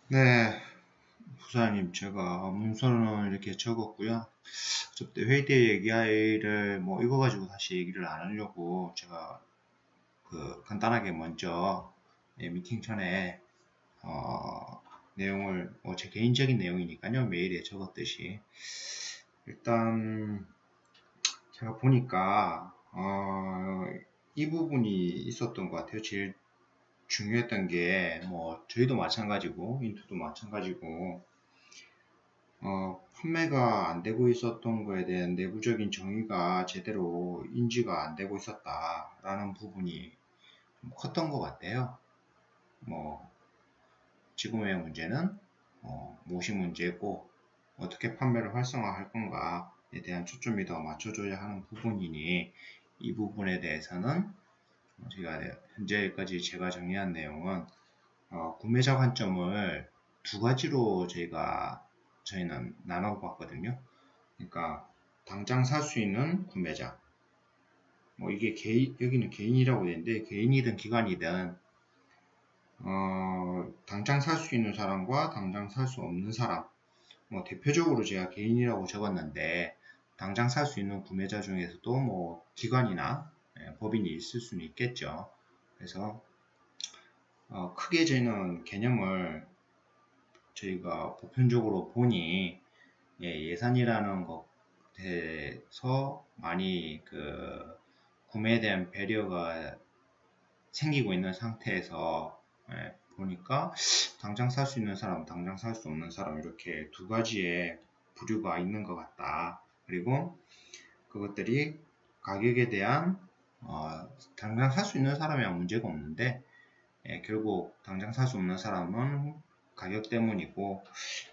네, 부사님, 제가 문서는 이렇게 적었고요. 저때 회의 때 얘기를 이거 가지고 다시 얘기를 안 하려고 제가 간단하게 먼저 미팅 전에 내용을 제 개인적인 내용이니까요. 메일에 적었듯이 일단 제가 보니까 이 부분이 있었던 것 같아요. 제일 중요했던 게 저희도 마찬가지고 인투도 마찬가지고 판매가 안 되고 있었던 거에 대한 내부적인 정의가 제대로 인지가 안 되고 있었다라는 부분이 좀 컸던 것 같아요. 뭐, 지금의 문제는 무엇이 문제고, 어떻게 판매를 활성화할 건가에 대한 초점이 더 맞춰줘야 하는 부분이니, 이 부분에 대해서는 제가 현재까지 제가 정리한 내용은 구매자 관점을 두 가지로 저희는 나눠봤거든요. 그러니까 당장 살 수 있는 구매자, 이게 여기는 개인이라고 되는데 개인이든 기관이든 당장 살 수 있는 사람과 당장 살 수 없는 사람, 대표적으로 제가 개인이라고 적었는데 당장 살 수 있는 구매자 중에서도 기관이나 법인이 있을 수는 있겠죠. 그래서 크게 저희는 개념을 저희가 보편적으로 보니 예산이라는 것에서 많이 구매에 대한 배려가 생기고 있는 상태에서 보니까 당장 살 수 있는 사람, 당장 살 수 없는 사람 이렇게 두 가지의 부류가 있는 것 같다. 그리고 그것들이 가격에 대한 당장 살 수 있는 사람이야 문제가 없는데 결국 당장 살 수 없는 사람은 가격 때문이고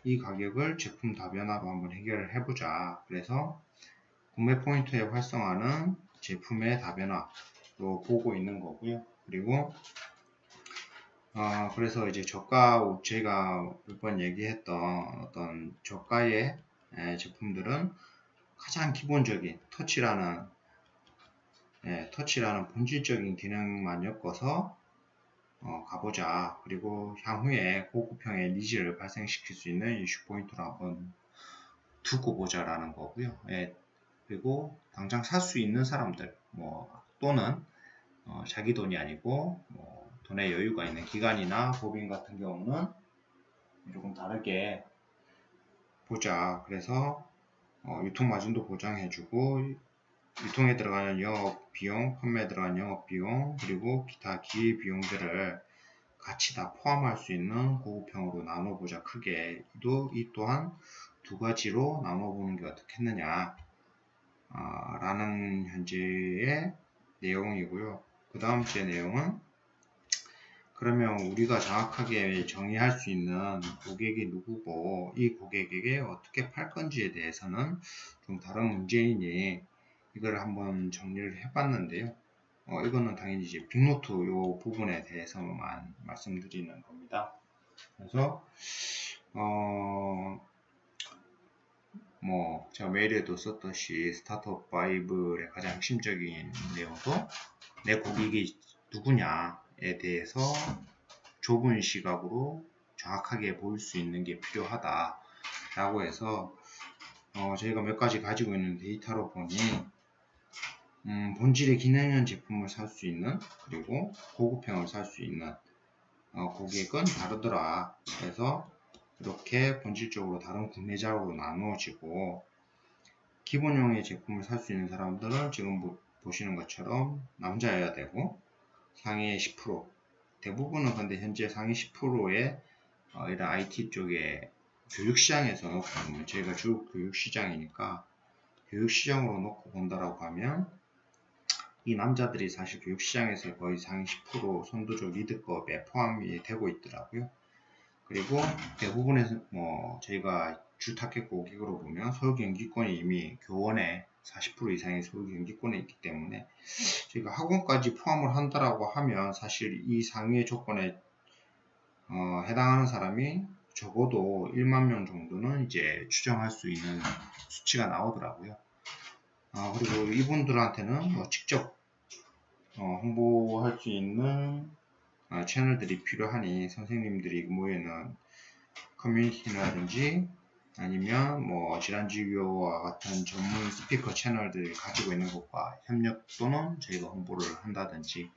이 가격을 제품 다변화로 한번 해결을 해보자. 그래서 구매 포인트의 활성화는 제품의 다변화로 보고 있는 거고요. 그리고 그래서 이제 저가 제가 몇 번 얘기했던 어떤 저가의 제품들은 가장 기본적인 터치라는 본질적인 기능만 엮어서 가보자. 그리고 향후에 고급형의 니즈를 발생시킬 수 있는 이슈 포인트로 한번 두고 보자라는 거고요. 그리고 당장 살 수 있는 사람들, 또는 자기 돈이 아니고 돈에 여유가 있는 기관이나 법인 같은 경우는 조금 다르게 보자. 그래서 유통 마진도 보장해주고 유통에 들어가는 영업 비용, 판매에 들어가는 영업 비용, 그리고 기타 기회 비용들을 같이 다 포함할 수 있는 고급형으로 나눠보자. 크게 이 또한 두 가지로 나눠보는 게 어떻겠느냐 라는 현재의 내용이고요. 그 다음 제 내용은 그러면 우리가 정확하게 정의할 수 있는 고객이 누구고 이 고객에게 어떻게 팔 건지에 대해서는 좀 다른 문제이니 이걸 한번 정리를 해봤는데요. 이거는 당연히 이제 빅노트 요 부분에 대해서만 말씀드리는 겁니다. 그래서 제가 메일에도 썼듯이 스타트업 바이블의 가장 핵심적인 내용도 내 고객이 누구냐에 대해서 좁은 시각으로 정확하게 볼 수 있는 게 필요하다 라고 해서 저희가 몇 가지 가지고 있는 데이터로 보니 본질의 기능형 제품을 살 수 있는 그리고 고급형을 살 수 있는 고객은 다르더라. 그래서 이렇게 본질적으로 다른 구매자로 나누어지고 기본형의 제품을 살 수 있는 사람들은 지금 보시는 것처럼 남자여야 되고 상위 10% 대부분은 근데 현재 상위 10%의 이런 IT 쪽에 교육시장에서 놓고 보면 저희가 주 교육시장이니까 교육시장으로 놓고 본다라고 하면 이 남자들이 사실 교육시장에서 거의 상위 10% 선도적 리드급에 포함이 되고 있더라고요. 그리고 대부분의 저희가 주 타겟 고객으로 보면 서울 경기권이 이미 교원에 40% 이상의 서울 경기권에 있기 때문에 저희가 학원까지 포함을 한다라고 하면 사실 이 상위의 조건에 해당하는 사람이 적어도 1만 명 정도는 이제 추정할 수 있는 수치가 나오더라고요. 그리고 이분들한테는 직접 홍보할 수 있는 채널들이 필요하니 선생님들이 모이는 커뮤니티라든지 아니면 뭐 질환지교와 같은 전문 스피커 채널들을 가지고 있는 것과 협력 또는 저희가 홍보를 한다든지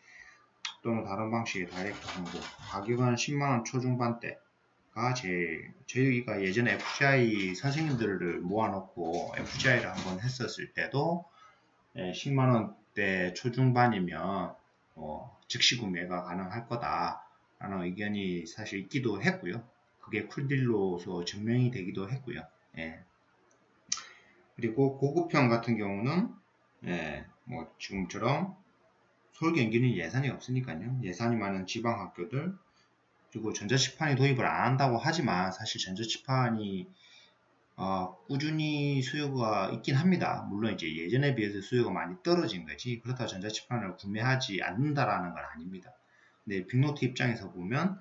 또는 다른 방식의 다이렉트 홍보, 가격은 10만원 초중반대가 저희가 예전에 FGI 선생님들을 모아놓고 FGI를 한번 했었을 때도 10만원대 초중반이면 즉시 구매가 가능할 거다 라는 의견이 사실 있기도 했고요. 그게 쿨딜로서 증명이 되기도 했고요. 예. 그리고 고급형 같은 경우는 뭐 지금처럼 서울 경기는 예산이 없으니까요. 예산이 많은 지방 학교들 그리고 전자칠판이 도입을 안 한다고 하지만 사실 전자칠판이 꾸준히 수요가 있긴 합니다. 물론 이제 예전에 비해서 수요가 많이 떨어진 거지 그렇다고 전자칠판을 구매하지 않는다라는 건 아닙니다. 근데 빅노트 입장에서 보면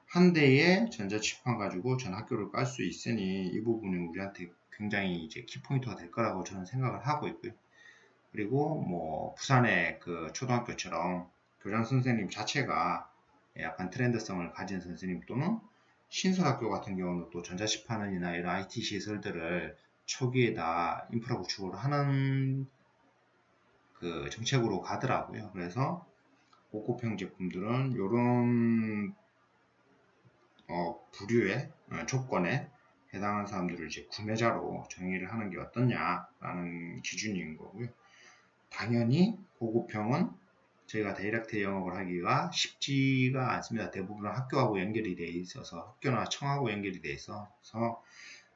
한 대의 전자칠판 가지고 전 학교를 깔 수 있으니 이 부분이 우리한테 굉장히 이제 키포인트가 될 거라고 저는 생각을 하고 있고요. 그리고 뭐 부산의 그 초등학교처럼 교장 선생님 자체가 약간 트렌드성을 가진 선생님 또는 신설학교 같은 경우는 또 전자칠판이나 이런 IT 시설들을 초기에다 인프라 구축을 하는 그 정책으로 가더라고요. 그래서 고급형 제품들은 이런 부류의 조건에 해당하는 사람들을 이제 구매자로 정의를 하는 게 어떠냐라는 기준인 거고요. 당연히 고급형은 저희가 다이렉트 영업을 하기가 쉽지가 않습니다. 대부분 학교하고 연결이 돼 있어서 학교나 청하고 연결이 돼 있어서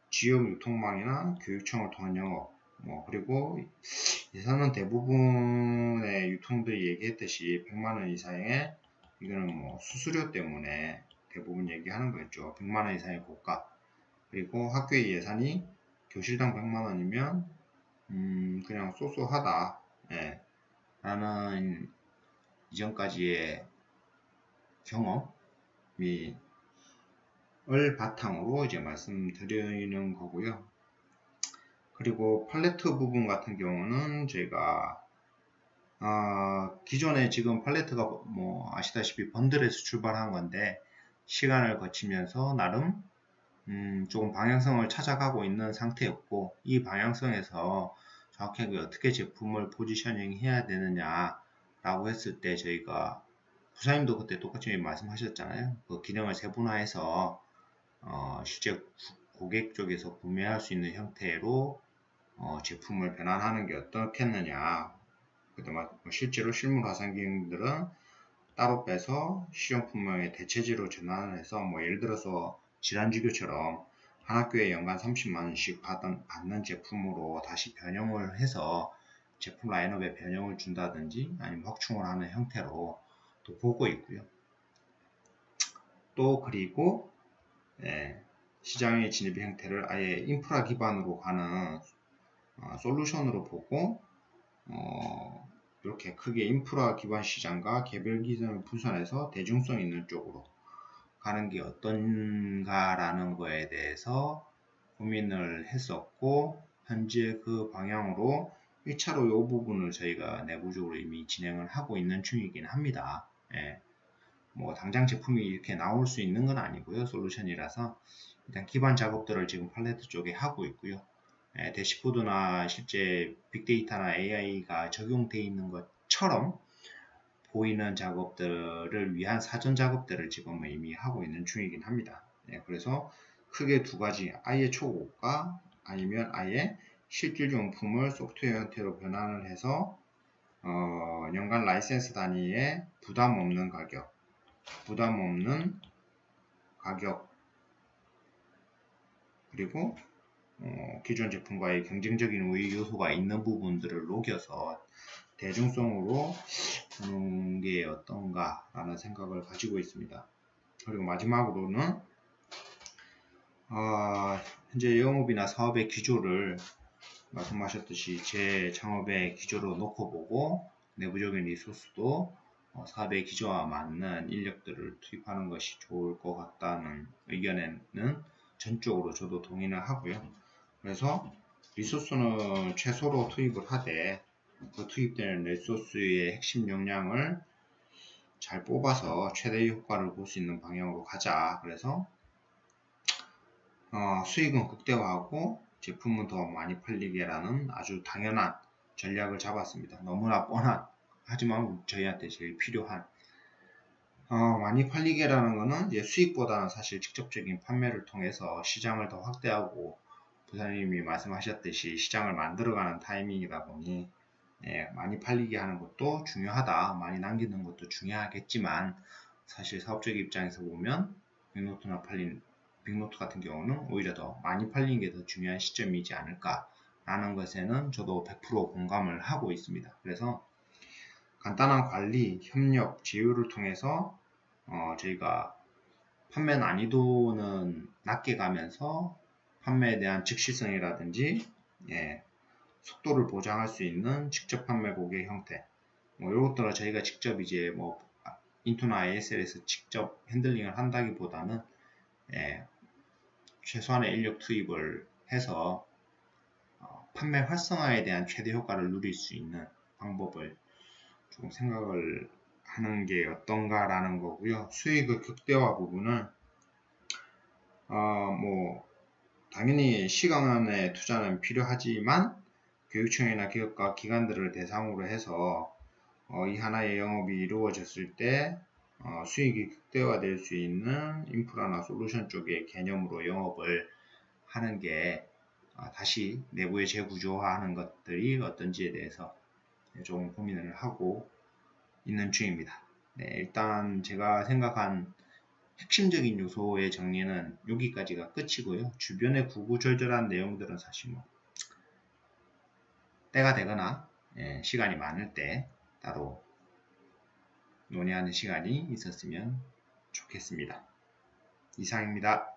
지역 유통망이나 교육청을 통한 영업 그리고 예산은 대부분의 유통들이 얘기했듯이 100만원 이상의 이거는 뭐 수수료 때문에 대부분 얘기하는 거였죠. 100만원 이상의 고가 그리고 학교의 예산이 교실당 100만원이면 그냥 쏘쏘하다 라는 이전까지의 경험을 바탕으로 이제 말씀드리는 거고요. 그리고 팔레트 부분 같은 경우는 저희가 기존에 지금 팔레트가 뭐 아시다시피 번들에서 출발한 건데 시간을 거치면서 나름 조금 방향성을 찾아가고 있는 상태였고 이 방향성에서 정확하게 어떻게 제품을 포지셔닝 해야 되느냐 라고 했을 때 저희가 부사님도 그때 똑같이 말씀하셨잖아요. 그 기능을 세분화해서 실제 고객 쪽에서 구매할 수 있는 형태로 제품을 변환하는 게 어떻겠느냐. 그다음에 실제로 실물 화상 기능들은 따로 빼서 시험품의 대체제로 전환을 해서 뭐 예를 들어서 질환지교처럼 한 학교에 연간 30만원씩 받는 제품으로 다시 변형을 해서 제품 라인업에 변형을 준다든지 아니면 확충을 하는 형태로 또 보고 있고요. 또 그리고 시장의 진입 형태를 아예 인프라 기반으로 가는 솔루션으로 보고 이렇게 크게 인프라 기반 시장과 개별 기능을 분산해서 대중성 있는 쪽으로 가는 게 어떤가라는 거에 대해서 고민을 했었고 현재 그 방향으로 1차로 이 부분을 저희가 내부적으로 이미 진행을 하고 있는 중이긴 합니다. 뭐 당장 제품이 이렇게 나올 수 있는 건 아니고요. 솔루션이라서 일단 기반 작업들을 지금 팔레트 쪽에 하고 있고요. 대시보드나 실제 빅데이터나 AI가 적용되어 있는 것처럼 보이는 작업들을 위한 사전 작업들을 지금 이미 하고 있는 중이긴 합니다. 그래서 크게 두 가지, 아예 초고가 아니면 아예 실질용품을 소프트웨어 형태로 변환을 해서 연간 라이센스 단위의 부담 없는 가격 그리고 기존 제품과의 경쟁적인 우위 요소가 있는 부분들을 녹여서 대중성으로 보는 게 어떤가 라는 생각을 가지고 있습니다. 그리고 마지막으로는 현재 영업이나 사업의 기조를 말씀하셨듯이 제 창업의 기조로 놓고 보고 내부적인 리소스도 사업의 기조와 맞는 인력들을 투입하는 것이 좋을 것 같다는 의견에는 전적으로 저도 동의를 하고요. 그래서 리소스는 최소로 투입을 하되 그 투입되는 리소스의 핵심 역량을 잘 뽑아서 최대의 효과를 볼 수 있는 방향으로 가자. 그래서 수익은 극대화하고 제품은 더 많이 팔리게라는 아주 당연한 전략을 잡았습니다. 너무나 뻔한, 하지만 저희한테 제일 필요한 많이 팔리게라는 것은 이제 수익보다는 사실 직접적인 판매를 통해서 시장을 더 확대하고, 부사님이 말씀하셨듯이 시장을 만들어가는 타이밍이다 보니 많이 팔리게 하는 것도 중요하다, 많이 남기는 것도 중요하겠지만, 사실 사업적 입장에서 보면 빅노트 같은 경우는 오히려 더 많이 팔리는 게 더 중요한 시점이지 않을까 라는 것에는 저도 100% 공감을 하고 있습니다. 그래서 간단한 관리, 협력, 제휴를 통해서 저희가 판매 난이도는 낮게 가면서 판매에 대한 즉시성이라든지 속도를 보장할 수 있는 직접 판매 고객 형태, 이것들은 저희가 직접 이제 인투나 ASL에서 직접 핸들링을 한다기보다는 최소한의 인력 투입을 해서 판매 활성화에 대한 최대 효과를 누릴 수 있는 방법을 조금 생각을 하는 게 어떤가라는 거고요. 수익의 극대화 부분은 당연히 시간의 투자는 필요하지만 교육청이나 기업과 기관들을 대상으로 해서 이 하나의 영업이 이루어졌을 때 수익이 극대화될 수 있는 인프라나 솔루션 쪽의 개념으로 영업을 하는 게 다시 내부의 재구조화하는 것들이 어떤지에 대해서 조금 고민을 하고 있는 중입니다. 일단 제가 생각한 핵심적인 요소의 정리는 여기까지가 끝이고요. 주변의 구구절절한 내용들은 사실 때가 되거나 시간이 많을 때 따로 논의하는 시간이 있었으면 좋겠습니다. 이상입니다.